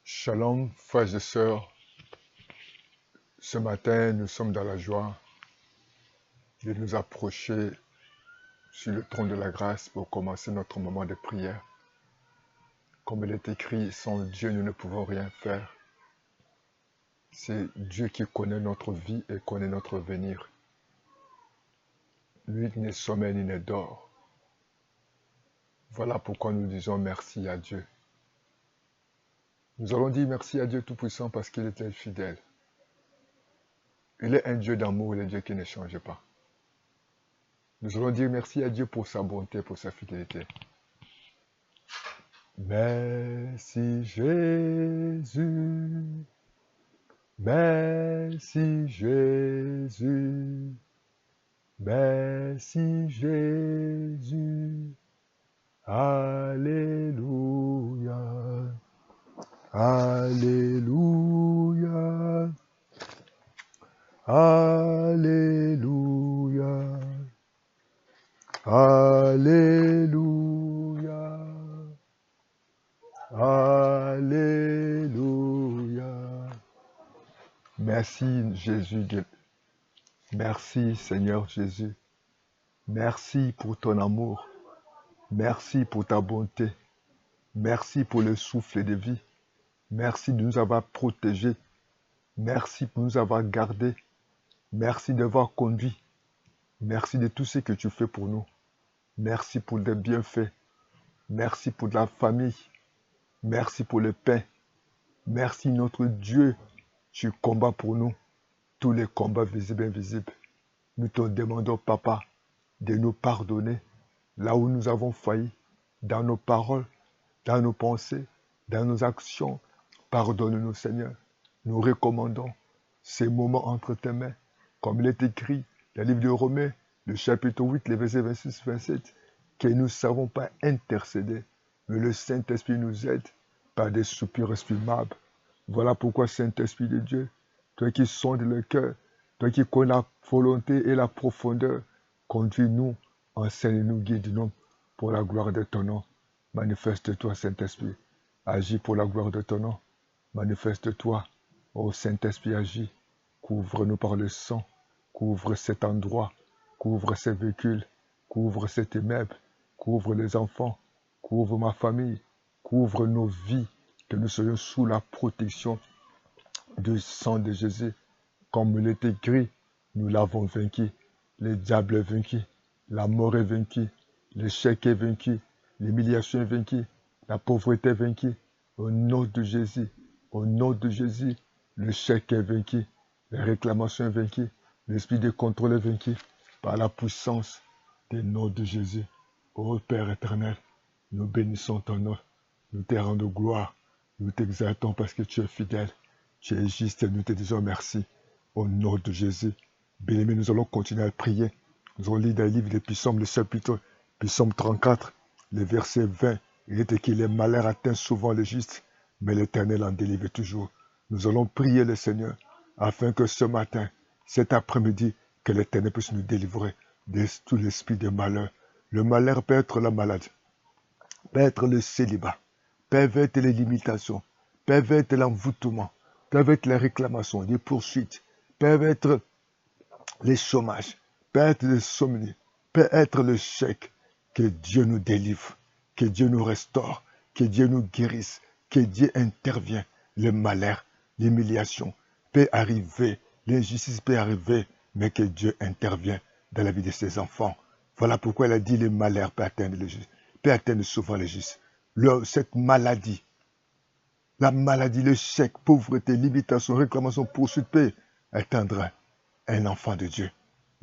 Shalom, frères et sœurs. Ce matin, nous sommes dans la joie de nous approcher sur le trône de la grâce pour commencer notre moment de prière. Comme il est écrit, sans Dieu, nous ne pouvons rien faire. C'est Dieu qui connaît notre vie et connaît notre venir. Lui n'est sommeil ni ne dort. Voilà pourquoi nous disons merci à Dieu. Nous allons dire merci à Dieu Tout-Puissant parce qu'il est fidèle. Il est un Dieu d'amour, il est un Dieu qui ne change pas. Nous allons dire merci à Dieu pour sa bonté, pour sa fidélité. Merci Jésus, merci Jésus, merci Jésus, Alléluia, Alléluia, Alléluia, Alléluia. Alléluia. Merci Jésus. Merci Seigneur Jésus. Merci pour ton amour. Merci pour ta bonté. Merci pour le souffle de vie. Merci de nous avoir protégés. Merci pour nous avoir gardés. Merci d'avoir conduit. Merci de tout ce que tu fais pour nous. Merci pour les bienfaits. Merci pour la famille. Merci pour le pain. Merci notre Dieu. Tu combats pour nous tous les combats visibles et invisibles. Nous te demandons, Papa, de nous pardonner là où nous avons failli, dans nos paroles, dans nos pensées, dans nos actions. Pardonne-nous, Seigneur. Nous recommandons ces moments entre tes mains, comme il est écrit dans le livre de Romains, le chapitre 8, les versets 26-27, que nous ne savons pas intercéder, mais le Saint-Esprit nous aide par des soupirs exprimables. Voilà pourquoi, Saint-Esprit de Dieu, toi qui sondes le cœur, toi qui connais la volonté et la profondeur, conduis-nous, enseigne-nous, guide-nous pour la gloire de ton nom. Manifeste-toi, Saint-Esprit. Agis pour la gloire de ton nom. Manifeste-toi, ô Saint-Esprit, agis. Couvre-nous par le sang. Couvre cet endroit. Couvre ces véhicules. Couvre cet immeuble. Couvre les enfants. Couvre ma famille. Couvre nos vies. Que nous soyons sous la protection du sang de Jésus. Comme il est écrit, nous l'avons vaincu. Le diable est vaincu. La mort est vaincue. L'échec est vaincu. L'humiliation est vaincue. La pauvreté est vaincue. Au nom de Jésus. Au nom de Jésus. L'échec est vaincu. La réclamation est vaincue. L'esprit de contrôle est vaincu. Par la puissance du nom de Jésus. Ô Père éternel, nous bénissons ton nom. Nous te rendons gloire. Nous t'exaltons parce que tu es fidèle. Tu es juste et nous te disons merci. Au nom de Jésus. Bien-aimés, nous allons continuer à prier. Nous allons lire dans le livre des Psaumes, le chapitre, Psaume 34, le verset 20. Il est écrit, les malheurs atteignent souvent les justes, mais l'Éternel en délivre toujours. Nous allons prier le Seigneur, afin que ce matin, cet après-midi, que l'Éternel puisse nous délivrer de tout l'esprit de malheur. Le malheur peut être la maladie, peut être le célibat, peuvent être les limitations, peuvent être l'envoûtement, peuvent être les réclamations, les poursuites, peuvent être les chômages, peut être le sommeil, peut être le chèque. Que Dieu nous délivre, que Dieu nous restaure, que Dieu nous guérisse, que Dieu intervienne. Le malheur, l'humiliation peut arriver, l'injustice peut arriver, mais que Dieu intervienne dans la vie de ses enfants. Voilà pourquoi il a dit le malheur peut atteindre les justes, peut atteindre souvent les justes. Cette maladie, la maladie, le chèque, pauvreté, limitation, réclamation, poursuite peut atteindre un enfant de Dieu.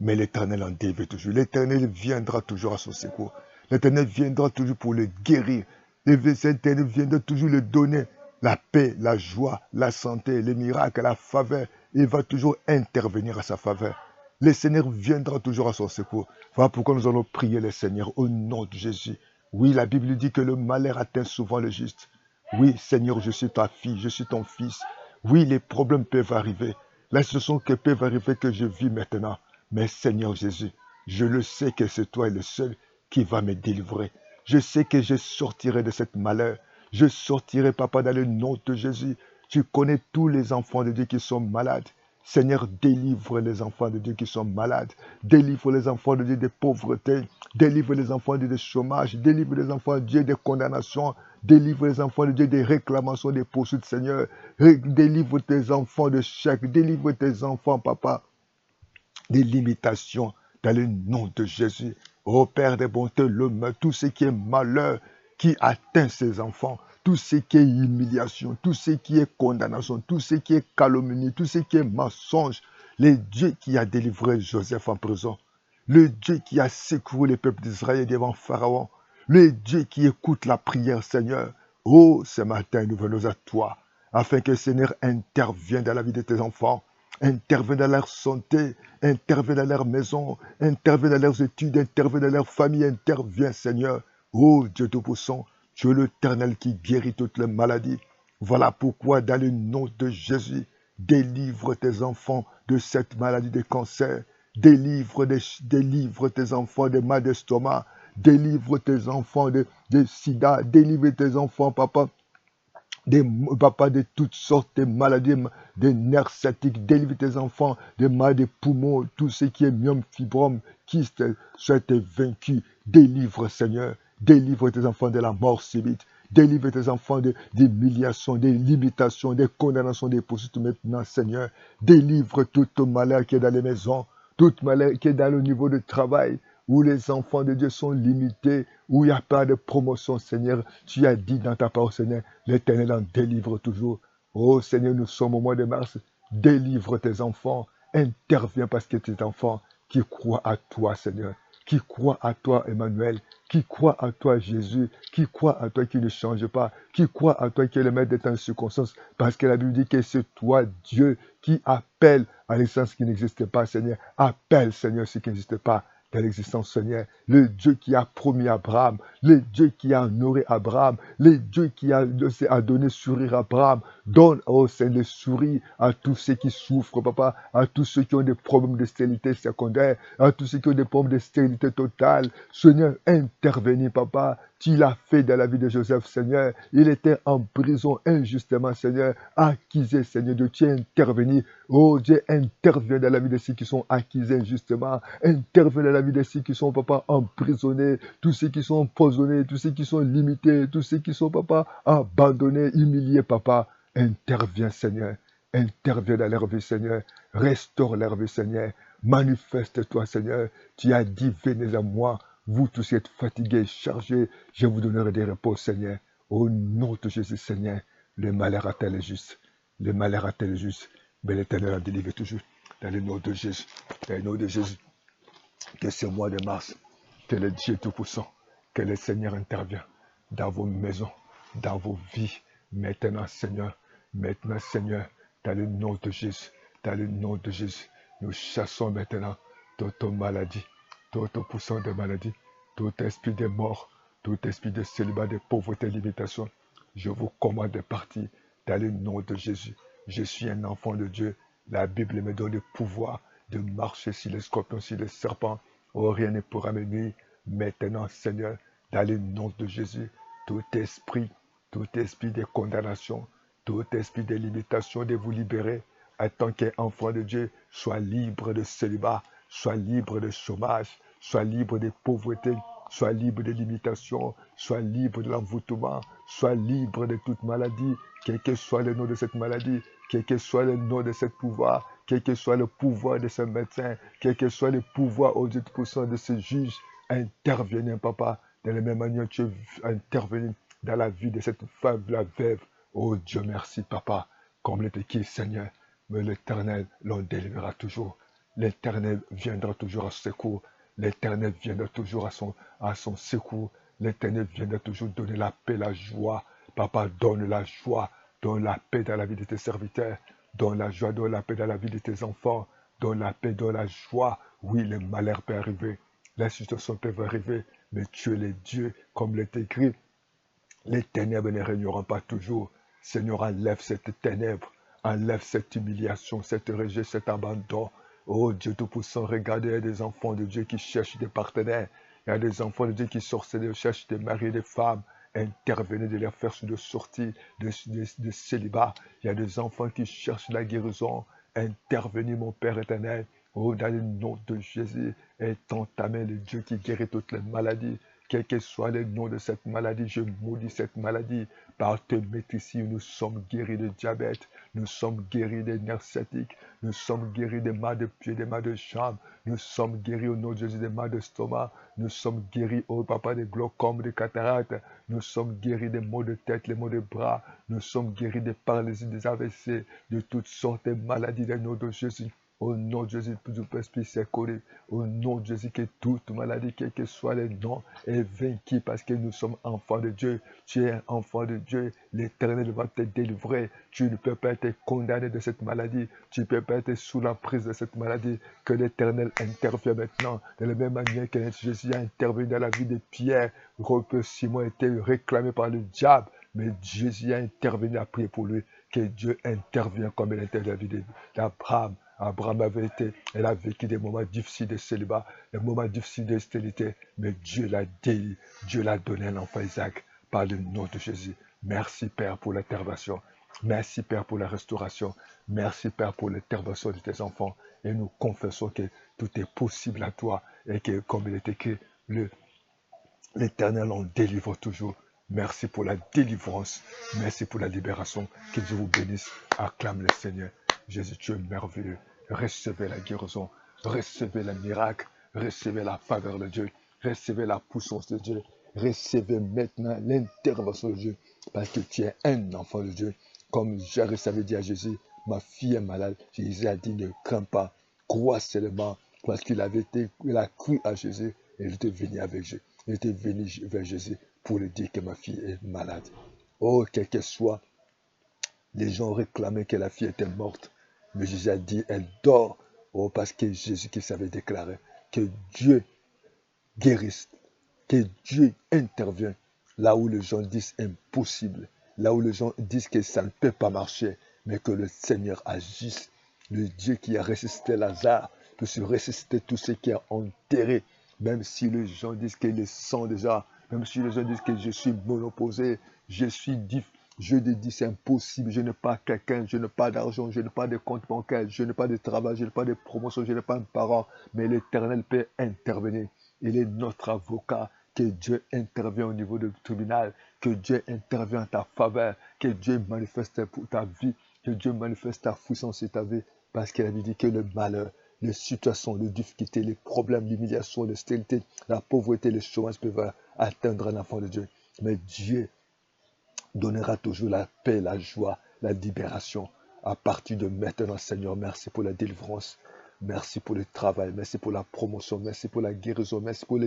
Mais l'Éternel en délivre toujours. L'Éternel viendra toujours à son secours. L'Éternel viendra toujours pour le guérir. L'Éternel viendra toujours le donner la paix, la joie, la santé, les miracles, la faveur. Il va toujours intervenir à sa faveur. Le Seigneur viendra toujours à son secours. Voilà pourquoi nous allons prier le Seigneur au nom de Jésus. Oui, la Bible dit que le malheur atteint souvent le juste. Oui, Seigneur, je suis ta fille, je suis ton fils. Oui, les problèmes peuvent arriver. La situation qui peuvent arriver que je vis maintenant. Mais Seigneur Jésus, je le sais que c'est toi le seul qui va me délivrer. Je sais que je sortirai de cette malheur. Je sortirai, papa, dans le nom de Jésus. Tu connais tous les enfants de Dieu qui sont malades. Seigneur, délivre les enfants de Dieu qui sont malades. Délivre les enfants de Dieu des pauvretés. Délivre les enfants de Dieu des chômages. Délivre les enfants de Dieu des condamnations. Délivre les enfants de Dieu des réclamations, des poursuites, Seigneur. Délivre tes enfants de chèques. Délivre tes enfants, papa, des limitations dans le nom de Jésus. Ô Père des bontés, tout ce qui est malheur qui atteint ses enfants, tout ce qui est humiliation, tout ce qui est condamnation, tout ce qui est calomnie, tout ce qui est mensonge, le Dieu qui a délivré Joseph en prison, le Dieu qui a secouru les peuples d'Israël devant Pharaon, le Dieu qui écoute la prière, Seigneur. Oh, ce matin, nous venons à toi, afin que le Seigneur intervienne dans la vie de tes enfants, intervienne dans leur santé, intervienne dans leur maison, intervienne dans leurs études, intervienne dans leur famille, intervienne, Seigneur. Oh Dieu Tout-Puissant, tu es l'Éternel qui guérit toutes les maladies. Voilà pourquoi, dans le nom de Jésus, délivre tes enfants de cette maladie de cancer. Délivre tes enfants des mal d'estomac. Délivre tes enfants de sida. Délivre tes enfants, papa, papa, de toutes sortes de maladies, des nerfs sciatiques. Délivre tes enfants des maladies des poumons, tout ce qui est myome, fibrome, kyste, soit vaincu. Délivre, Seigneur. Délivre tes enfants de la mort subite. Délivre tes enfants des humiliations, des limitations, des condamnations, des poursuites maintenant, Seigneur. Délivre toute malheur qui est dans les maisons, toute malheur qui est dans le niveau de travail, où les enfants de Dieu sont limités, où il n'y a pas de promotion, Seigneur. Tu as dit dans ta parole, Seigneur, l'Éternel en délivre toujours. Oh Seigneur, nous sommes au mois de mars. Délivre tes enfants. Interviens parce que tes enfants qui croient à toi, Seigneur, qui croient à toi, Emmanuel, qui croient à toi, Jésus, qui croient à toi qui ne change pas, qui croient à toi qui est le maître de ta circonstance, parce que la Bible dit que c'est toi, Dieu, qui appelle à l'existence qui n'existe pas, Seigneur. Appelle, Seigneur, ce qui n'existe pas dans l'existence, Seigneur. Le Dieu qui a promis Abraham, le Dieu qui a honoré Abraham, le Dieu qui a donné sourire à Abraham. Donne, oh Seigneur, le sourire à tous ceux qui souffrent, papa, à tous ceux qui ont des problèmes de stérilité secondaire, à tous ceux qui ont des problèmes de stérilité totale. Seigneur, intervenez, papa. Tu l'as fait dans la vie de Joseph, Seigneur. Il était en prison injustement, Seigneur. Accusé, Seigneur Dieu. Tu es intervenu. Oh Dieu, interviens dans la vie de ceux qui sont accusés injustement. Interviens dans la vie de ceux qui sont, papa, emprisonnés. Tous ceux qui sont empoisonnés. Tous ceux qui sont limités. Tous ceux qui sont, papa, abandonnés, humiliés, papa. Interviens, Seigneur. Interviens dans leur vie, Seigneur. Restaure leur vie, Seigneur. Manifeste-toi, Seigneur. Tu as dit, venez à moi. Vous tous qui êtes fatigués et chargés, je vous donnerai des repos, Seigneur. Au nom de Jésus, Seigneur, le malheur atteint les justes. Le malheur atteint les justes. Mais l'Éternel en délivre toujours. Dans le nom de Jésus. Dans le nom de Jésus. Que ce mois de mars, que le Dieu Tout-Puissant, que le Seigneur intervienne dans vos maisons, dans vos vies. Maintenant, Seigneur. Maintenant, Seigneur. Dans le nom de Jésus. Dans le nom de Jésus. Nous chassons maintenant toute maladie. Tout poussant de maladie, tout esprit de mort, tout esprit de célibat, de pauvreté, limitation, je vous commande de partir dans le nom de Jésus. Je suis un enfant de Dieu. La Bible me donne le pouvoir de marcher sur les scorpions, sur les serpents. Oh, rien ne pourra me nuire. Maintenant, Seigneur, dans le nom de Jésus, tout esprit de condamnation, tout esprit de limitation, de vous libérer. En tant qu'enfant de Dieu, sois libre de célibat, sois libre de chômage, sois libre de pauvreté, sois libre de limitation, sois libre de l'envoûtement, sois libre de toute maladie, quel que soit le nom de cette maladie, quel que soit le nom de ce pouvoir, quel que soit le pouvoir de ce médecin, quel que soit le pouvoir au Dieu Tout-Puissant de ce juge, intervenez, papa, de la même manière que tu es intervenu dans la vie de cette femme, la veuve. Oh Dieu, merci, papa, comble tes qui, Seigneur, mais l'Éternel l'en délivrera toujours. L'Éternel viendra toujours à son secours. L'Éternel viendra toujours à son secours. L'Éternel viendra toujours donner la paix, la joie. Papa, donne la joie, donne la paix dans la vie de tes serviteurs. Donne la joie, donne la paix dans la vie de tes enfants. Donne la paix, donne la joie. Oui, le malheur peut arriver. Les situations peuvent arriver. Mais tu es le Dieu, comme l'est écrit. Les ténèbres ne régneront pas toujours. Seigneur, enlève cette ténèbre. Enlève cette humiliation, cette rejet, cet abandon. Oh Dieu Tout-Puissant, regardez, il y a des enfants de Dieu qui cherchent des partenaires. Il y a des enfants de Dieu qui cherchent des maris et des femmes. intervenez de leur faire de sortie de célibat. Il y a des enfants qui cherchent la guérison. Intervenez, mon Père éternel. Oh, dans le nom de Jésus, est entamé le Dieu qui guérit toutes les maladies. Quel que soit le nom de cette maladie, je maudis cette maladie. Par te mettre ici, nous sommes guéris de diabète, nous sommes guéris des nerfs sciatiques, nous sommes guéris des mal de pied, des mal de jambe, nous sommes guéris au nom de Jésus des mal d'estomac, nous sommes guéris, oh papa, des glaucomes, des cataractes, nous sommes guéris des maux de tête, les maux de bras, nous sommes guéris des paralysies, des AVC, de toutes sortes de maladies au nom de Jésus. Au nom de Jésus, tout esprit s'est collé. Au nom de Jésus, que toute maladie, quel que soit le nom, est vaincu parce que nous sommes enfants de Dieu. Tu es un enfant de Dieu. L'Éternel va te délivrer. Tu ne peux pas être condamné de cette maladie. Tu ne peux pas être sous la prise de cette maladie. Que l'Éternel intervienne maintenant. De la même manière que Jésus a intervenu dans la vie de Pierre. Que Simon a été réclamé par le diable. Mais Jésus a intervenu à prier pour lui. Que Dieu intervienne comme il était dans la vie d'Abraham. Abraham avait été, elle a vécu des moments difficiles de célibat, des moments difficiles de stérilité, mais Dieu l'a délivré, Dieu l'a donné à l'enfant Isaac par le nom de Jésus. Merci Père pour l'intervention, merci Père pour la restauration, merci Père pour l'intervention de tes enfants. Et nous confessons que tout est possible à toi et que comme il est écrit, l'Éternel en délivre toujours. Merci pour la délivrance, merci pour la libération. Que Dieu vous bénisse. Acclame le Seigneur. Jésus, tu es merveilleux. Recevez la guérison, recevez le miracle, recevez la faveur de Dieu, recevez la puissance de Dieu, recevez maintenant l'intervention de Dieu, parce que tu es un enfant de Dieu. Comme Jairus avait dit à Jésus, ma fille est malade. Jésus a dit, ne crains pas, crois seulement, parce qu'il a cru à Jésus et il était venu avec Jésus. Il était venu vers Jésus pour lui dire que ma fille est malade. Oh, quel que soit, les gens réclamaient que la fille était morte. Mais Jésus a dit, elle dort. Oh, parce que Jésus qui savait déclarer que Dieu guérisse, que Dieu intervient là où les gens disent impossible, là où les gens disent que ça ne peut pas marcher, mais que le Seigneur agisse. Le Dieu qui a ressuscité Lazare peut se ressusciter tout ce qui est enterré, même si les gens disent qu'ils sont déjà, même si les gens disent que je suis monoposé, je suis je dis c'est impossible, je n'ai pas quelqu'un, je n'ai pas d'argent, je n'ai pas de compte bancaire, je n'ai pas de travail, je n'ai pas de promotion, je n'ai pas de parents, mais l'Éternel peut intervenir. Il est notre avocat. Que Dieu intervient au niveau du tribunal, que Dieu intervient en ta faveur, que Dieu manifeste pour ta vie, que Dieu manifeste ta puissance sur ta vie, parce qu'il avait dit que le malheur, les situations, les difficultés, les problèmes, l'humiliation, la stérilité, la pauvreté, le chômage peuvent atteindre un enfant de Dieu. Mais Dieu donnera toujours la paix, la joie, la libération. À partir de maintenant, Seigneur, merci pour la délivrance. Merci pour le travail, merci pour la promotion, merci pour la guérison, merci pour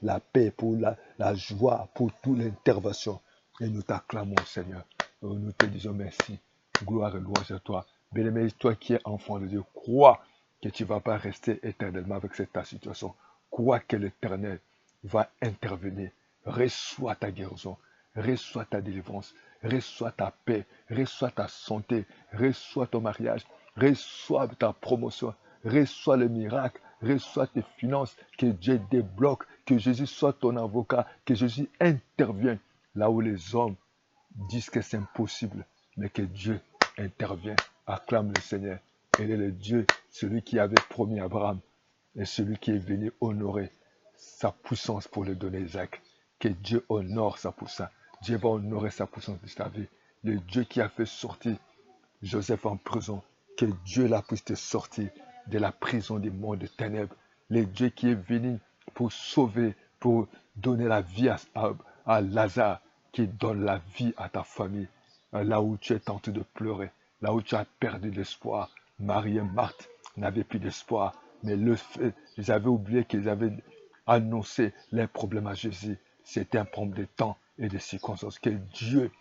la paix, pour la joie, pour toute l'intervention. Et nous t'acclamons, Seigneur. Nous te disons merci. Gloire et louange à toi. Bien-aimé, toi qui es enfant de Dieu, crois que tu ne vas pas rester éternellement avec ta situation. Crois que l'Éternel va intervenir. Reçois ta guérison, reçois ta délivrance, reçois ta paix, reçois ta santé, reçois ton mariage, reçois ta promotion. Reçois le miracle, reçois tes finances, que Dieu débloque, que Jésus soit ton avocat, que Jésus intervienne là où les hommes disent que c'est impossible, mais que Dieu intervient. Acclame le Seigneur. Il est le Dieu, celui qui avait promis à Abraham et celui qui est venu honorer sa puissance pour le donner à Isaac. Que Dieu honore sa puissance. Dieu va honorer sa puissance de ta vie. Le Dieu qui a fait sortir Joseph en prison, que Dieu la puisse te sortir de la prison des mondes de ténèbres. Le Dieu qui est venu pour sauver, pour donner la vie à Lazare, qui donne la vie à ta famille. Là où tu es tenté de pleurer, là où tu as perdu l'espoir. Marie et Marthe n'avaient plus d'espoir, mais le fait, ils avaient oublié qu'ils avaient annoncé leurs problèmes à Jésus. C'était un problème de temps et de circonstances. Que Dieu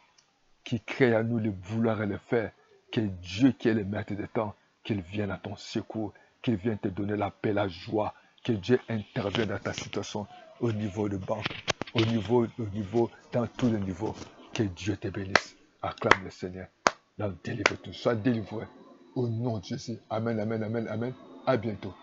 qui crée à nous le vouloir et le faire, que Dieu qui est le maître des temps, qu'il vienne à ton secours, qu'il vienne te donner la paix, la joie, que Dieu intervienne dans ta situation au niveau de banque, dans tous les niveaux. Que Dieu te bénisse. Acclame le Seigneur. Délivre tout. Sois délivré. Au nom de Jésus. Amen, amen, amen, amen. À bientôt.